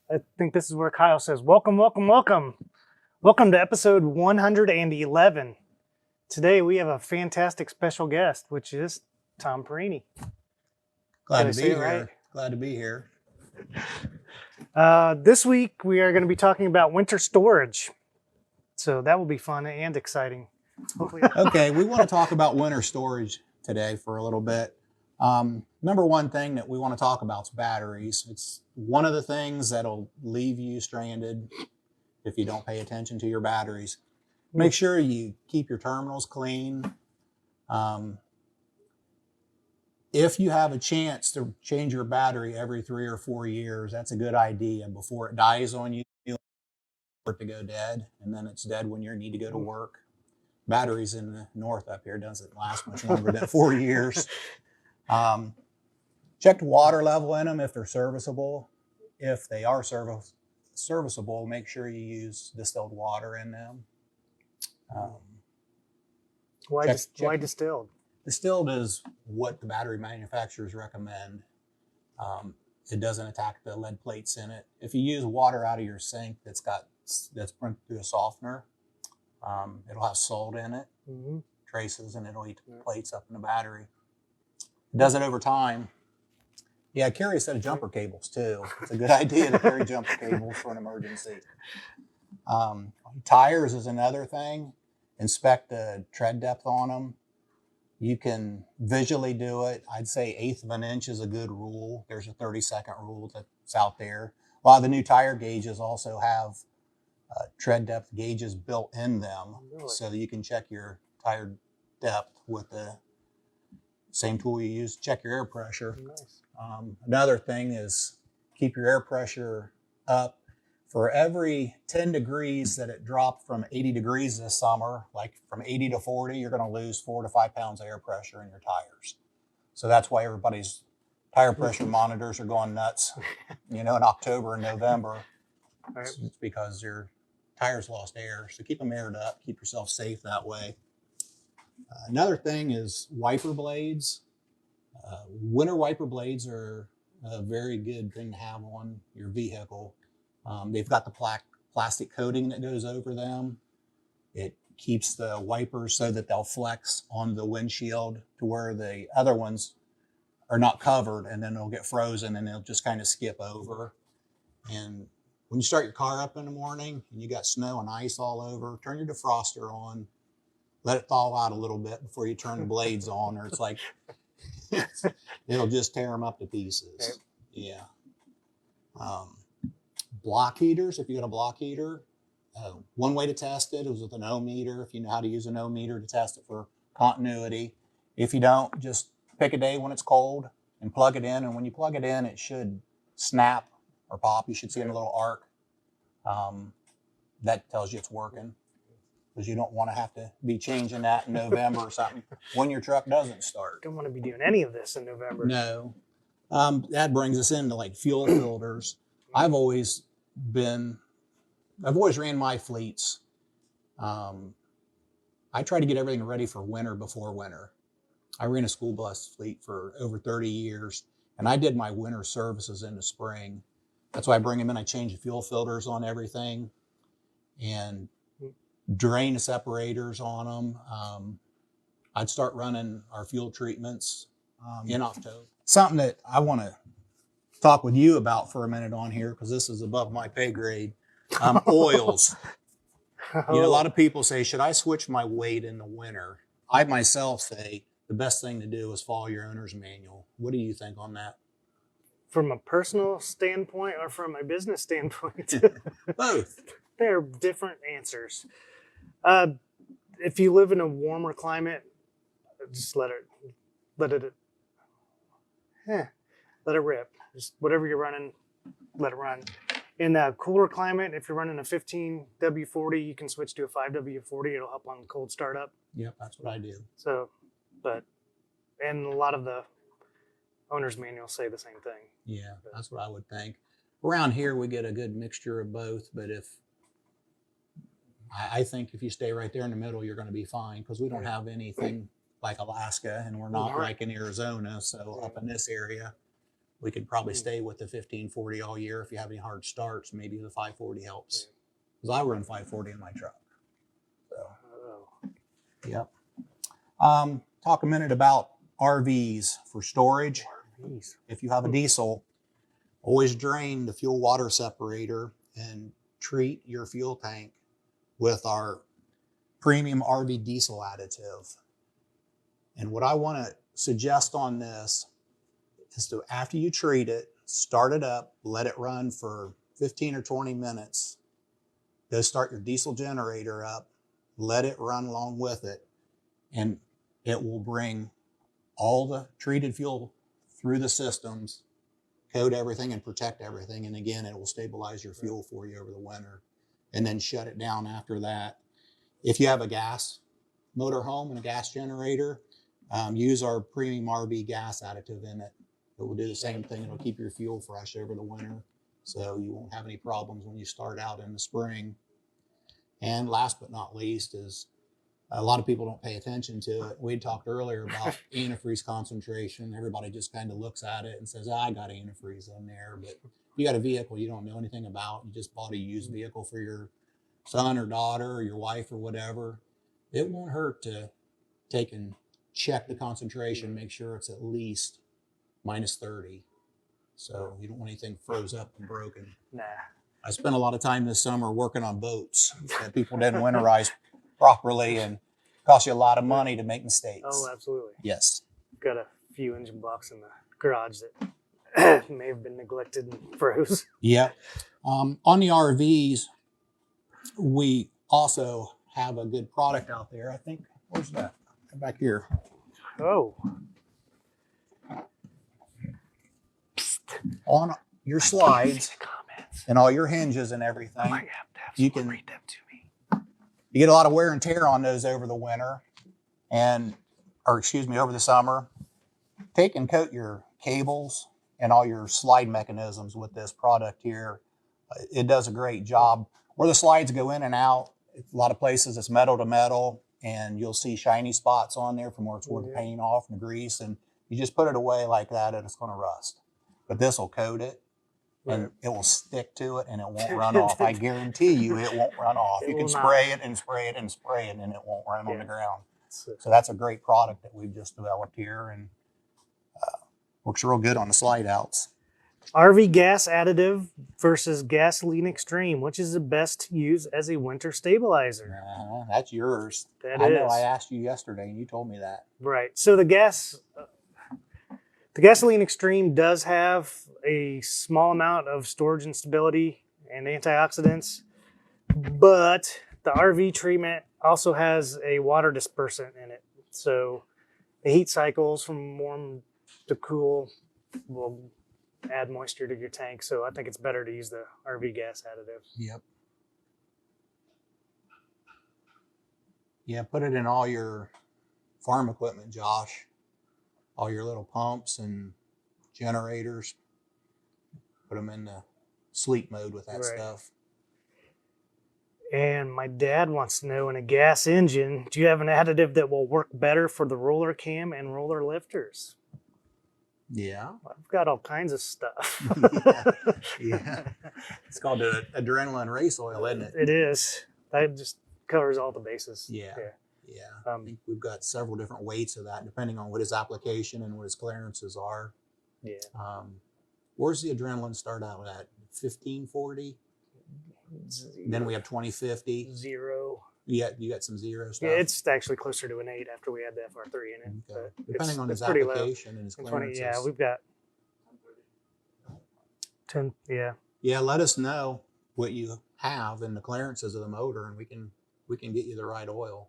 I think this is where Kyle says, welcome, welcome, welcome. Welcome to episode 111. Today we have a fantastic special guest, which is Tom Perini. Glad Did I to say be it here. right? Glad to be here. This week we are going to be talking about winter storage. So that will be fun and exciting. Hopefully. Okay, we want to talk about winter storage today for a little bit. Number one thing that we want to talk about is batteries. It's one of the things that'll leave you stranded if you don't pay attention to your batteries. Make sure you keep your terminals clean. If you have a chance to change your battery every 3 or 4 years, that's a good idea before it dies on you for it to go dead, and then it's dead when you need to go to work. Batteries in the north up here doesn't last much longer than 4 years. Check the water level in them if they're serviceable. If they are serviceable, make sure you use distilled water in them. Why distilled? Distilled is what the battery manufacturers recommend. It doesn't attack the lead plates in it. If you use water out of your sink that's printed through a softener, it'll have salt in it, traces, and it'll eat the plates up in the battery. It does it over time. Yeah, carry a set of jumper cables too. It's a good idea to carry jumper cables for an emergency. Tires is another thing. Inspect the tread depth on them. You can visually do it. I'd say 1/8 of an inch is a good rule. There's a 30-second rule that's out there. A lot of the new tire gauges also have tread depth gauges built in them, so that you can check your tire depth with the same tool you use to check your air pressure. Nice. Another thing is keep your air pressure up. For every 10 degrees that it dropped from 80 degrees this summer, like from 80 to 40, you're going to lose 4 to 5 pounds of air pressure in your tires. So that's why everybody's tire pressure monitors are going nuts, in October and November. Right. It's because your tires lost air. So keep them aired up, keep yourself safe that way. Another thing is wiper blades. Winter wiper blades are a very good thing to have on your vehicle. They've got the plastic coating that goes over them. It keeps the wipers so that they'll flex on the windshield to where the other ones are not covered, and then they'll get frozen and they'll just kind of skip over. And when you start your car up in the morning and you got snow and ice all over, turn your defroster on, let it thaw out a little bit before you turn the blades on, or it's like it'll just tear them up to pieces. Yeah. Block heaters, if you got a block heater, one way to test it is with an ohm meter, if you know how to use an ohm meter to test it for continuity. If you don't, just pick a day when it's cold and plug it in, and when you plug it in, it should snap or pop. You should see a little arc. That tells you it's working, because you don't want to have to be changing that in November or something when your truck doesn't start. Don't want to be doing any of this in November. No. That brings us into like fuel filters. I've always ran my fleets. I try to get everything ready for winter before winter. I ran a school bus fleet for over 30 years, and I did my winter services in the spring. That's why I bring them in. I change the fuel filters on everything and drain the separators on them. I'd start running our fuel treatments in October. Something that I want to talk with you about for a minute on here, because this is above my pay grade. Oils. A lot of people say, should I switch my weight in the winter? I myself say the best thing to do is follow your owner's manual. What do you think on that? From a personal standpoint or from a business standpoint? Both. They're different answers. If you live in a warmer climate, just let it rip. Just whatever you're running, let it run. In a cooler climate, if you're running a 15W40, you can switch to a 5W40. It'll help on cold startup. Yep, that's what I do. So, and a lot of the owner's manuals say the same thing. Yeah, that's what I would think. Around here, we get a good mixture of both, but I think if you stay right there in the middle, you're going to be fine, because we don't have anything like Alaska, and we're not like in Arizona. So up in this area, We could probably stay with the 1540 all year. If you have any hard starts, maybe the 540 helps. Because I run 540 in my truck. So, yep. Talk a minute about RVs for storage. If you have a diesel, always drain the fuel water separator and treat your fuel tank with our premium RV diesel additive. And what I want to suggest on this is to, after you treat it, start it up, let it run for 15 or 20 minutes. Go start your diesel generator up, let it run along with it, and it will bring all the treated fuel through the systems, coat everything and protect everything. And again, it will stabilize your fuel for you over the winter, and then shut it down after that. If you have a gas motor home and a gas generator, use our premium RV gas additive in it. It will do the same thing. It'll keep your fuel fresh over the winter, so you won't have any problems when you start out in the spring. And last but not least is, a lot of people don't pay attention to it. We talked earlier about antifreeze concentration. Everybody just kind of looks at it and says, I got antifreeze in there. But if you got a vehicle you don't know anything about, you just bought a used vehicle for your son or daughter or your wife or whatever, it won't hurt to take and check the concentration, make sure it's at least -30. So you don't want anything froze up and broken. Nah. I spent a lot of time this summer working on boats that people didn't winterize properly, and cost you a lot of money to make mistakes. Oh, absolutely. Yes. Got a few engine blocks in the garage that may have been neglected and froze. Yep. On the RVs, we also have a good product out there. I think, where's that? Back here. Oh. On your slides and all your hinges and everything, you can read them to me. You get a lot of wear and tear on those over the winter, over the summer. Take and coat your cables and all your slide mechanisms with this product here. It does a great job. Where the slides go in and out, a lot of places it's metal to metal, and you'll see shiny spots on there from where it's wore the paint off and the grease, and you just put it away like that and it's going to rust. But this will coat it, and it will stick to it, and it won't run off. I guarantee you it won't run off. You can spray it and spray it and spray it, and it won't run on the ground. So that's a great product that we've just developed here, and works real good on the slide outs. RV gas additive versus gasoline extreme. Which is the best to use as a winter stabilizer? That's yours. I know I asked you yesterday, and you told me that. Right. So the gasoline extreme does have a small amount of storage and stability and antioxidants, but the RV treatment also has a water dispersant in it. So the heat cycles from warm to cool will add moisture to your tank. So I think it's better to use the RV gas additive. Yep. Yeah, put it in all your farm equipment, Josh. All your little pumps and generators. Put them in the sleep mode with that stuff. And my dad wants to know, in a gas engine, do you have an additive that will work better for the roller cam and roller lifters? Yeah. I've got all kinds of stuff. Yeah. It's called the adrenaline race oil, isn't it? It is. That just covers all the bases. Yeah. I think we've got several different weights of that, depending on what his application and what his clearances are. Yeah. Where's the adrenaline start out at? 1540? Then we have 2050. 0. Yeah, you got some 0 stuff. Yeah, it's actually closer to an 8 after we add the FR3 in it. Okay. Depending on his application and his clearances. Yeah, we've got 10. Yeah. Yeah, let us know what you have and the clearances of the motor, and we can get you the right oil.